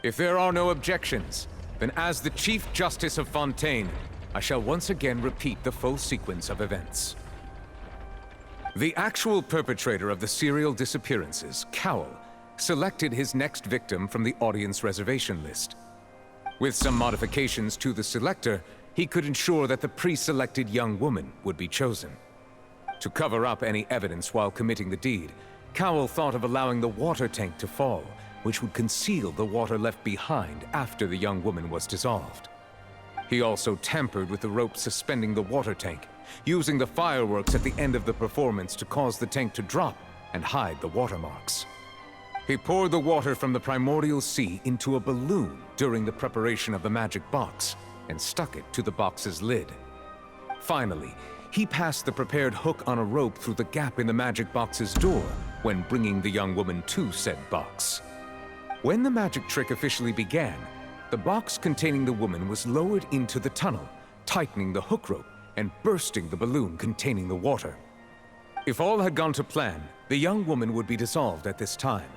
If there are no objections, then as the Chief Justice of Fontaine, I shall once again repeat the full sequence of events. The actual perpetrator of the serial disappearances, Cowell, selected his next victim from the audience reservation list. With some modifications to the selector, he could ensure that the pre-selected young woman would be chosen. To cover up any evidence while committing the deed, Cowell thought of allowing the water tank to fall, which would conceal the water left behind after the young woman was dissolved. He also tampered with the rope suspending the water tank, using the fireworks at the end of the performance to cause the tank to drop and hide the watermarks. He poured the water from the primordial sea into a balloon during the preparation of the magic box and stuck it to the box's lid. Finally, he passed the prepared hook on a rope through the gap in the magic box's door when bringing the young woman to said box. When the magic trick officially began, the box containing the woman was lowered into the tunnel, tightening the hook rope and bursting the balloon containing the water. If all had gone to plan, the young woman would be dissolved at this time.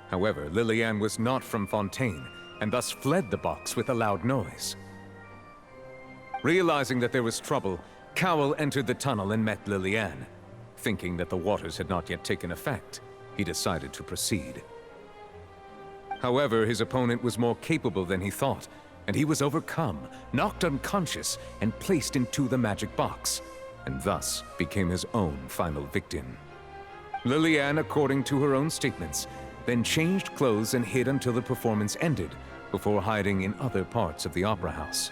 However, Lillian was not from Fontaine, and thus fled the box with a loud noise. Realizing that there was trouble, Cowell entered the tunnel and met Lillian. Thinking that the waters had not yet taken effect, he decided to proceed. However, his opponent was more capable than he thought, and he was overcome, knocked unconscious, and placed into the magic box, and thus became his own final victim. Lillian, according to her own statements, then changed clothes and hid until the performance ended, before hiding in other parts of the opera house.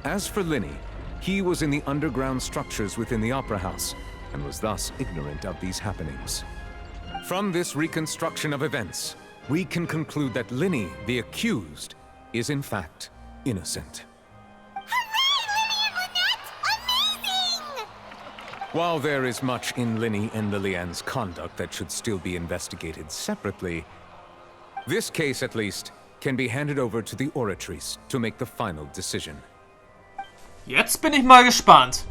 As for Liney, he was in the underground structures within the opera house, and was thus ignorant of these happenings. From this reconstruction of events, we can conclude that Liney, the accused, is in fact innocent. While there is much in Liney and Lillian's conduct that should still be investigated separately, this case, at least, can be handed over to the Oratrice to make the final decision. Jetzt bin ich mal gespannt.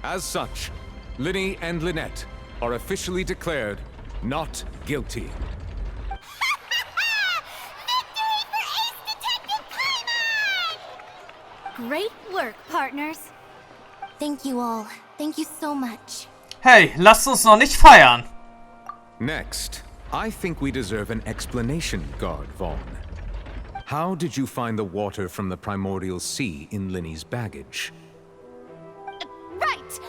As such, Liney and Lynette are officially declared not guilty. Great work, partners. Thank you all. Thank you so much. Hey, lasst uns noch nicht feiern. Next, I think we deserve an explanation, Guard Vaughn. How did you find the water from the primordial sea in Liney's baggage? Right!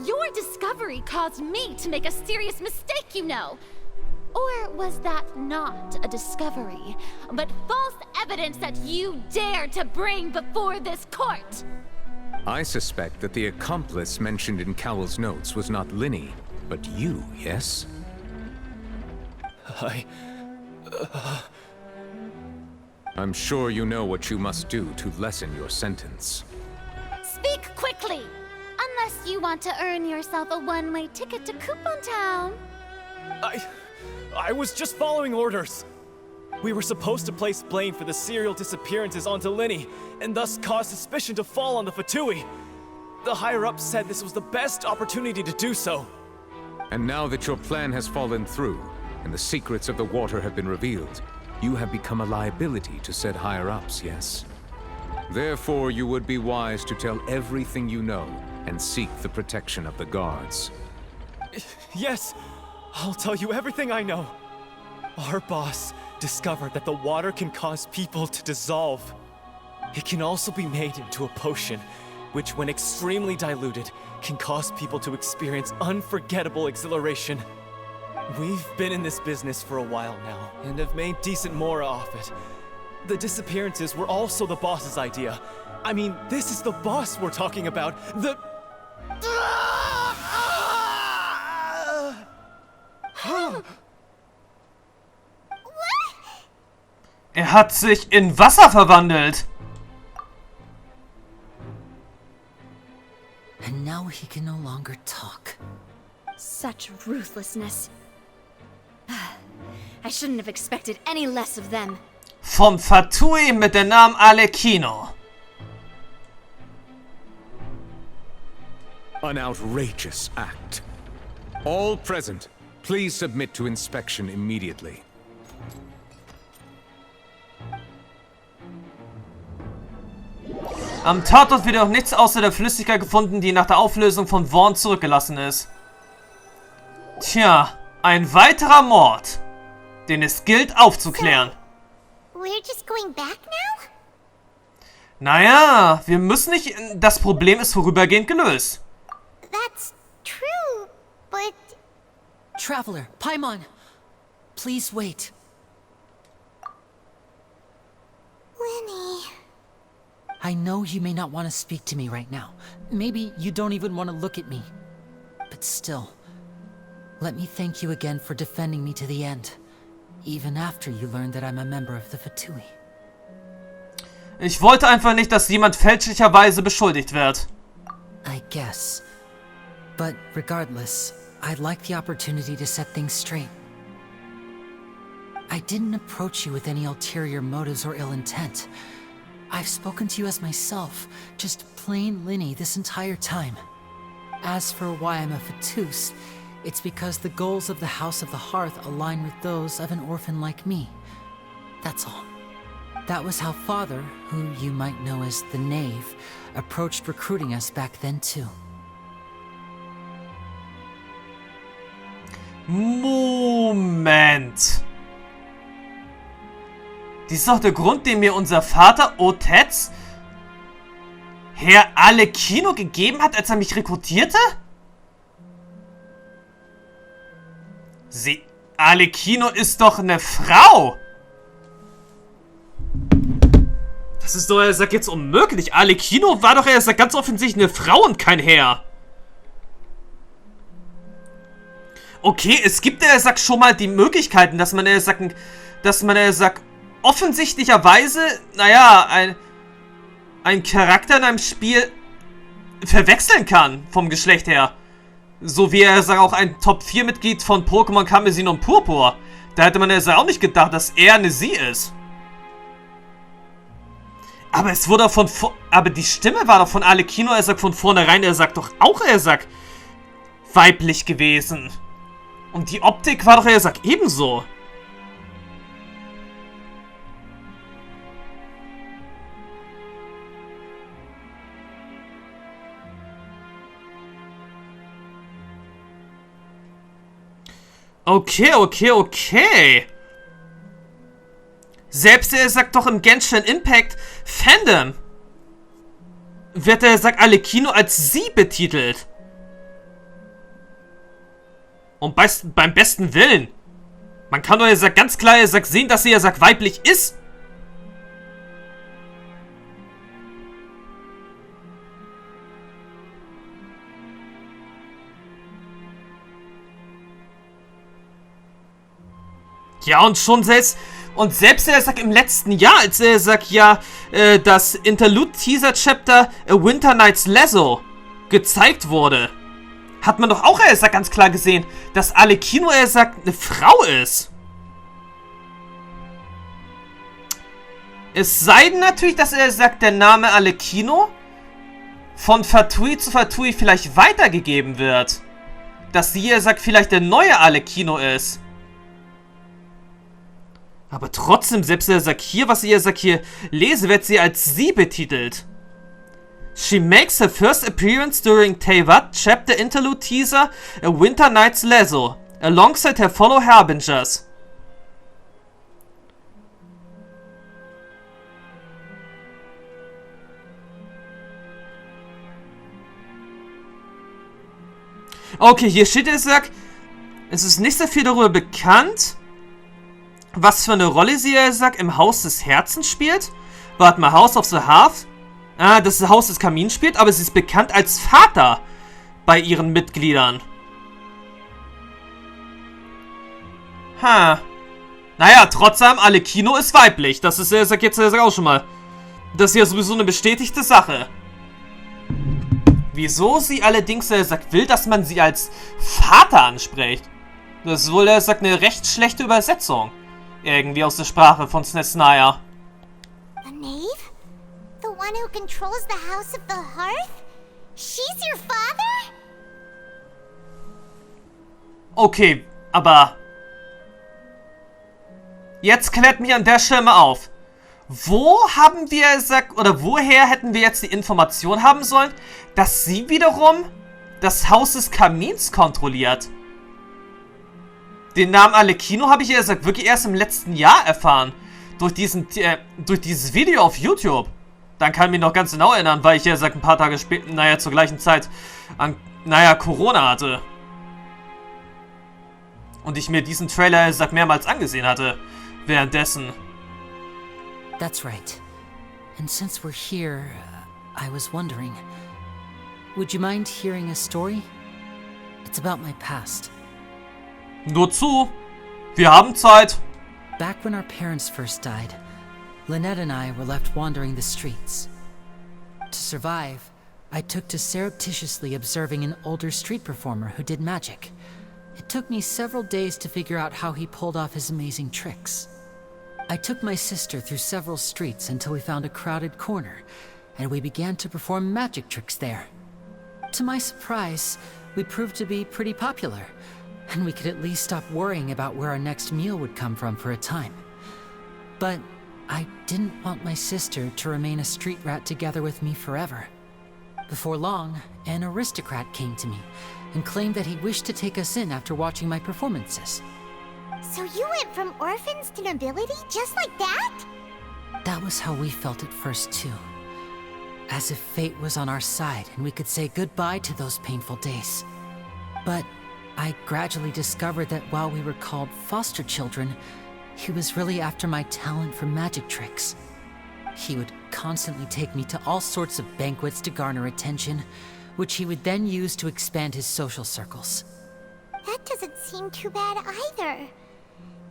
Your discovery caused me to make a serious mistake, you know. Or was that not a discovery, but false evidence that you dared to bring before this court? I suspect that the accomplice mentioned in Cowell's notes was not Liney, but you, yes? I'm sure you know what you must do to lessen your sentence. Speak quickly! Unless you want to earn yourself a one-way ticket to Coupon Town. I was just following orders. We were supposed to place blame for the serial disappearances onto Liney, and thus cause suspicion to fall on the Fatui. The higher-ups said this was the best opportunity to do so. And now that your plan has fallen through, and the secrets of the water have been revealed, you have become a liability to said higher-ups, yes? Therefore, you would be wise to tell everything you know, and seek the protection of the guards. Yes, I'll tell you everything I know. Our boss discovered that the water can cause people to dissolve. It can also be made into a potion, which when extremely diluted, can cause people to experience unforgettable exhilaration. We've been in this business for a while now, and have made decent mora off it. The disappearances were also the boss's idea. I mean, this is the boss we're talking about. Hat sich in Wasser verwandelt. And now he can no longer talk. Such ruthlessness. I shouldn't have expected any less of them. Vom Fatui mit dem Namen Alekino. An outrageous act. All present, please submit to inspection immediately. Am Tatort wird auch nichts außer der Flüssigkeit gefunden, die nach der Auflösung von Vaughn zurückgelassen ist. Tja, ein weiterer Mord, den es gilt aufzuklären. We're just going back now? Naja, wir müssen nicht... Das Problem ist vorübergehend gelöst. That's true, but... Traveler, Paimon, please wait. Liney... I know you may not want to speak to me right now. Maybe you don't even want to look at me. But still, let me thank you again for defending me to the end. Even after you learned that I'm a member of the Fatui. Ich wollte einfach nicht, dass jemand fälschlicherweise beschuldigt wird. I guess. But regardless, I'd like the opportunity to set things straight. I didn't approach you with any ulterior motives or ill intent. I've spoken to you as myself, just plain Liney this entire time. As for why I'm a Fatus, it's because the goals of the House of the Hearth align with those of an orphan like me. That's all. That was how Father, who you might know as the Knave, approached recruiting us back then too. Moment. Dies ist doch der Grund, den mir unser Vater, Otets, Herr Alekino gegeben hat, als er mich rekrutierte? Alekino ist doch eine Frau! Das ist doch, er sagt jetzt unmöglich. Alekino war doch, er sagt ganz offensichtlich eine Frau und kein Herr. Okay, es gibt, er sagt schon mal die Möglichkeiten, dass man, er sagt, offensichtlicherweise, naja, ein Charakter in einem Spiel verwechseln kann, vom Geschlecht her. So wie er sagt, auch ein Top-4-Mitglied von Pokémon Karmesin und Purpur. Da hätte man ja auch nicht gedacht, dass er eine sie ist. Aber es wurde aber die Stimme war doch von Alekino, er sagt von vornherein, er sagt doch auch, er sagt weiblich gewesen. Und die Optik war doch, er sagt ebenso. Okay. Selbst er sagt doch im Genshin Impact Fandom wird er sagt Alekino als sie betitelt. Und beim besten Willen. Man kann doch, er sagt ganz klar, er sagt sehen, dass sie, er sagt weiblich ist. Ja, und selbst er sagt im letzten Jahr, als er sagt, ja, das Interlude-Teaser-Chapter A Winter Night's Lasso gezeigt wurde, hat man doch auch, er sagt ganz klar gesehen, dass Alekino, er sagt, eine Frau ist. Es sei denn natürlich, dass er sagt, der Name Alekino von Fatui zu Fatui vielleicht weitergegeben wird. Dass sie, er sagt, vielleicht der neue Alekino ist. Aber trotzdem, selbst er sagt hier, was ihr sagt hier lese, wird sie als sie betitelt. She makes her first appearance during Teyvat Chapter Interlude Teaser A Winter Night's Lasso, alongside her fellow Harbingers. Okay, hier steht es sagt, es ist nicht sehr viel darüber bekannt, was für eine Rolle sie, er sagt, im Haus des Herzens spielt. Warte mal, House of the Hearth. Ah, das Haus des Kamins spielt, aber sie ist bekannt als Vater bei ihren Mitgliedern. Naja, trotzdem, Alekino ist weiblich. Das ist, er sagt jetzt auch schon mal. Das ist ja sowieso eine bestätigte Sache. Wieso sie allerdings, er sagt, will, dass man sie als Vater anspricht. Das ist wohl, er sagt, eine recht schlechte Übersetzung. Irgendwie aus der Sprache von Snetsnaya. The knave? The one who controls the House of the Hearth? She's your father? Okay, aber... Jetzt klärt mich an der Stelle mal auf. Wo haben wir gesagt, oder woher hätten wir jetzt die Information haben sollen, dass sie wiederum das Haus des Kamins kontrolliert? Den Namen Alekino habe ich ja gesagt wirklich erst im letzten Jahr erfahren. Durch dieses Video auf YouTube. Dann kann ich mich noch ganz genau erinnern, weil ich ja gesagt ein paar Tage später, naja, zur gleichen Zeit an, Corona hatte. Und ich mir diesen Trailer gesagt mehrmals angesehen hatte. Währenddessen. That's right. And since we're here, I was wondering, would you mind hearing a story? It's about my past. Nur zu. Wir haben Zeit. Back when our parents first died, Lynette and I were left wandering the streets. To survive, I took to surreptitiously observing an older street performer who did magic. It took me several days to figure out how he pulled off his amazing tricks. I took my sister through several streets until we found a crowded corner, and we began to perform magic tricks there. To my surprise, we proved to be pretty popular, and we could at least stop worrying about where our next meal would come from for a time. But I didn't want my sister to remain a street rat together with me forever. Before long, an aristocrat came to me and claimed that he wished to take us in after watching my performances. So you went from orphans to nobility just like that? That was how we felt at first too. As if fate was on our side and we could say goodbye to those painful days. But I gradually discovered that while we were called foster children, he was really after my talent for magic tricks. He would constantly take me to all sorts of banquets to garner attention, which he would then use to expand his social circles. That doesn't seem too bad either.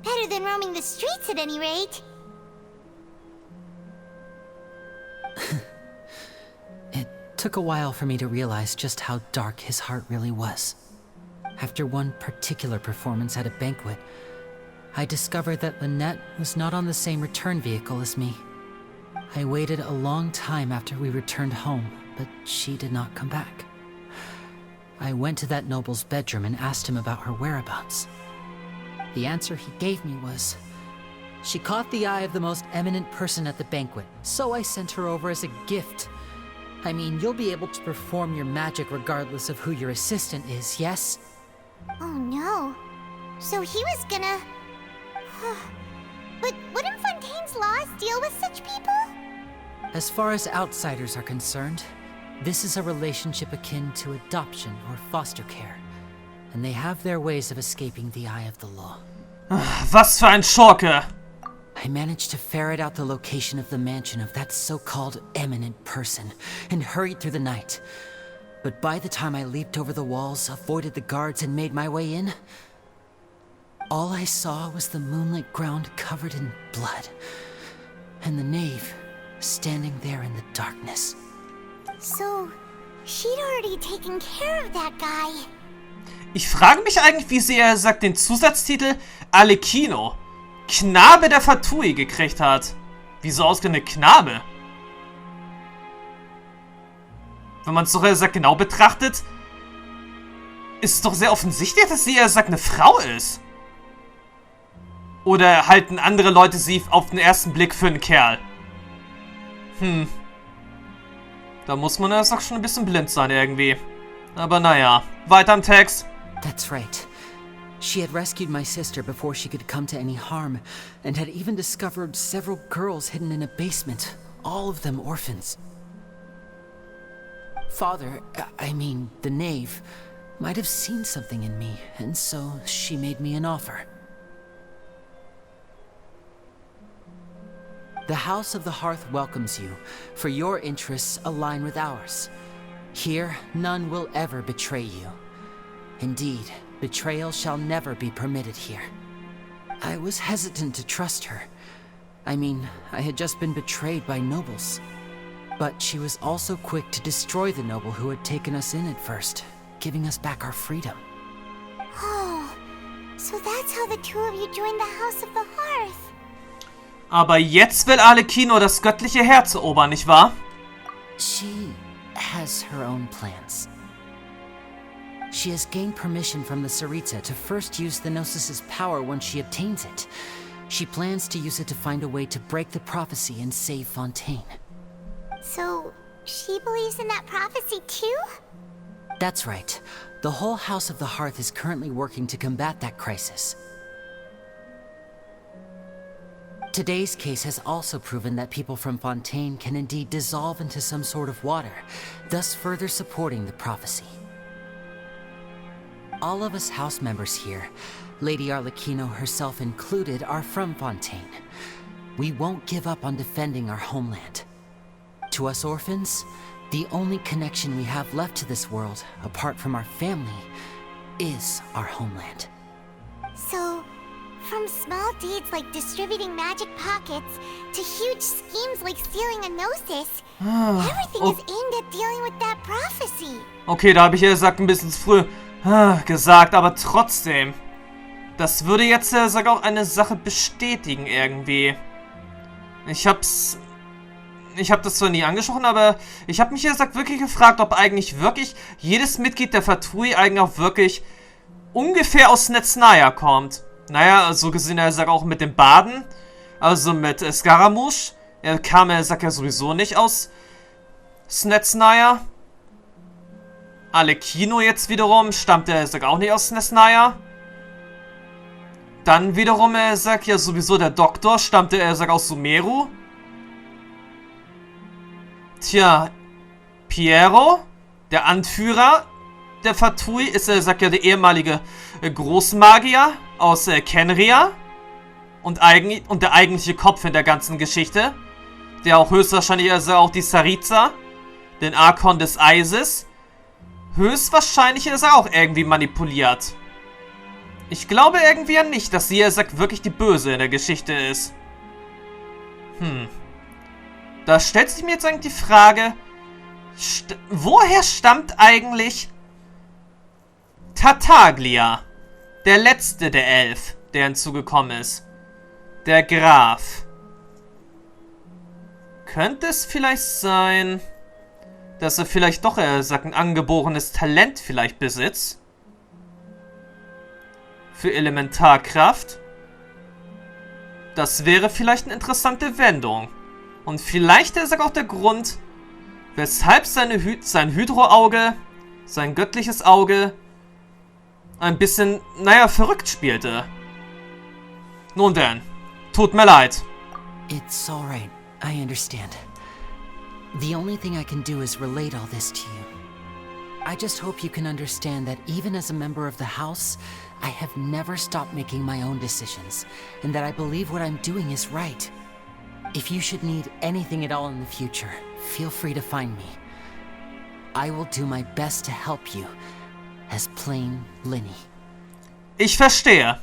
Better than roaming the streets at any rate. It took a while for me to realize just how dark his heart really was. After one particular performance at a banquet, I discovered that Lynette was not on the same return vehicle as me. I waited a long time after we returned home, but she did not come back. I went to that noble's bedroom and asked him about her whereabouts. The answer he gave me was, she caught the eye of the most eminent person at the banquet, so I sent her over as a gift. I mean, you'll be able to perform your magic regardless of who your assistant is, yes? Oh no. So he was gonna... But wouldn't Fontaine's laws deal with such people? As far as outsiders are concerned, this is a relationship akin to adoption or foster care. And they have their ways of escaping the eye of the law. Was für ein Schurke! I managed to ferret out the location of the mansion of that so-called eminent person and hurried through the night. But by the time I leaped over the walls, avoided the guards, and made my way in, all I saw was the moonlit ground covered in blood, and the knave standing there in the darkness. So, she'd already taken care of that guy. Ich frage mich eigentlich, wie sie, er sagt, den Zusatztitel Alekino, Knabe der Fatui, gekriegt hat. Wieso ausgerechnet Knabe? Wenn man es doch, er sagt, genau betrachtet, ist es doch sehr offensichtlich, dass sie, er sagt, eine Frau ist. Oder halten andere Leute sie auf den ersten Blick für einen Kerl? Da muss man erst auch schon ein bisschen blind sein irgendwie. Aber naja, weiter im Text. That's right. She had rescued my sister before she could come to any harm, and had even discovered several girls hidden in a basement, all of them orphans. Father, I mean, the knave, might have seen something in me, and so she made me an offer. The House of the Hearth welcomes you, for your interests align with ours. Here, none will ever betray you. Indeed, betrayal shall never be permitted here. I was hesitant to trust her. I mean, I had just been betrayed by nobles. But she was also quick to destroy the noble who had taken us in at first, giving us back our freedom. Oh, So that's how the two of you joined the House of the Hearth. Aber jetzt will Arlecchino das göttliche Herz erobern, nicht wahr? She has her own plans. She has gained permission from the Tsaritsa to first use the Gnosis' power once she obtains it. She plans to use it to find a way to break the prophecy and save Fontaine. So, she believes in that prophecy too? That's right. The whole House of the Hearth is currently working to combat that crisis. Today's case has also proven that people from Fontaine can indeed dissolve into some sort of water, thus further supporting the prophecy. All of us house members here, Lady Arlecchino herself included, are from Fontaine. We won't give up on defending our homeland. To us orphans, the only connection we have left to this world, apart from our family, is our homeland. So, from small deeds like distributing magic pockets to huge schemes like stealing a Gnosis, everything is aimed at dealing with that prophecy. Okay, da habe ich ja gesagt, ein bisschen zu früh gesagt, aber trotzdem. Das würde jetzt sag auch eine Sache bestätigen irgendwie. Ich hab das zwar nie angesprochen, aber ich habe mich gesagt wirklich gefragt, ob eigentlich wirklich jedes Mitglied der Fatui eigentlich auch wirklich ungefähr aus Snetsnaya kommt. Naja, so gesehen, er sagt auch mit dem Baden, also mit Scaramouche. Er kam, er sagt ja sowieso nicht aus Snetsnaya. Arlecchino jetzt wiederum stammt er sagt auch nicht aus Snetsnaya. Dann wiederum, er sagt ja sowieso, der Doktor stammte, er sagt aus Sumeru. Tja, Piero, der Anführer der Fatui, ist, er sagt ja, der ehemalige Großmagier aus Kenria. Und der eigentliche Kopf in der ganzen Geschichte. Der auch höchstwahrscheinlich, also auch die Tsaritsa, den Archon des Eises, höchstwahrscheinlich ist er auch irgendwie manipuliert. Ich glaube irgendwie ja nicht, dass sie, er sagt, wirklich die Böse in der Geschichte ist. Da stellt sich mir jetzt eigentlich die Frage, woher stammt eigentlich Tartaglia, der letzte der 11, der hinzugekommen ist? Der Graf. Könnte es vielleicht sein, dass er vielleicht doch, er sagt, ein angeborenes Talent vielleicht besitzt? Für Elementarkraft? Das wäre vielleicht eine interessante Wendung. Und vielleicht ist auch der Grund, weshalb sein Hydro-Auge, sein göttliches Auge, ein bisschen, naja, verrückt spielte. Nun denn, tut mir leid. It's alright, I understand. The only thing I can do is relate all this to you. I just hope you can understand that even as a member of the House, I have never stopped making my own decisions, and that I believe what I'm doing is right. If you should need anything at all in the future, feel free to find me. I will do my best to help you, as plain Lineys. Ich verstehe.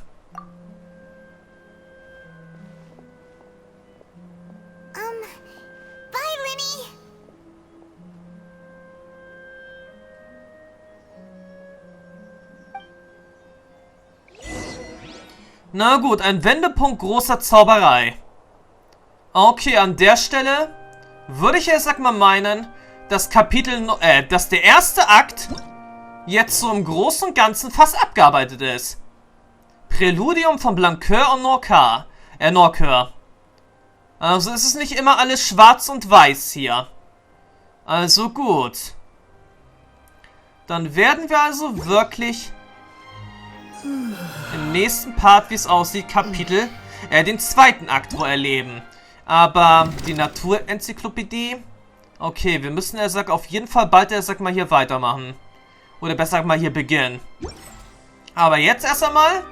Bye, Lineys. Na gut, ein Wendepunkt großer Zauberei. Okay, an der Stelle würde ich erst mal meinen, dass dass der erste Akt jetzt so im Großen und Ganzen fast abgearbeitet ist. Präludium von Blancoeur und Norcoeur. Also es ist nicht immer alles schwarz und weiß hier. Also gut. Dann werden wir also wirklich im nächsten Part, wie es aussieht, den zweiten Akt wohl erleben. Aber die Naturenzyklopädie, okay, wir müssen, er sagt, auf jeden Fall bald, er sagt mal, hier weitermachen. Oder besser mal hier beginnen. Aber jetzt erst einmal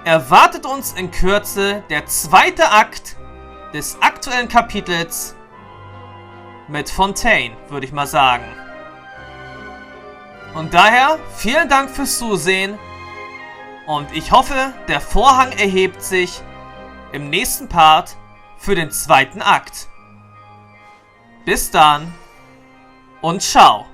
erwartet uns in Kürze der zweite Akt des aktuellen Kapitels mit Fontaine, würde ich mal sagen. Und daher, vielen Dank fürs Zusehen. Und ich hoffe, der Vorhang erhebt sich im nächsten Part für den zweiten Akt. Bis dann und ciao.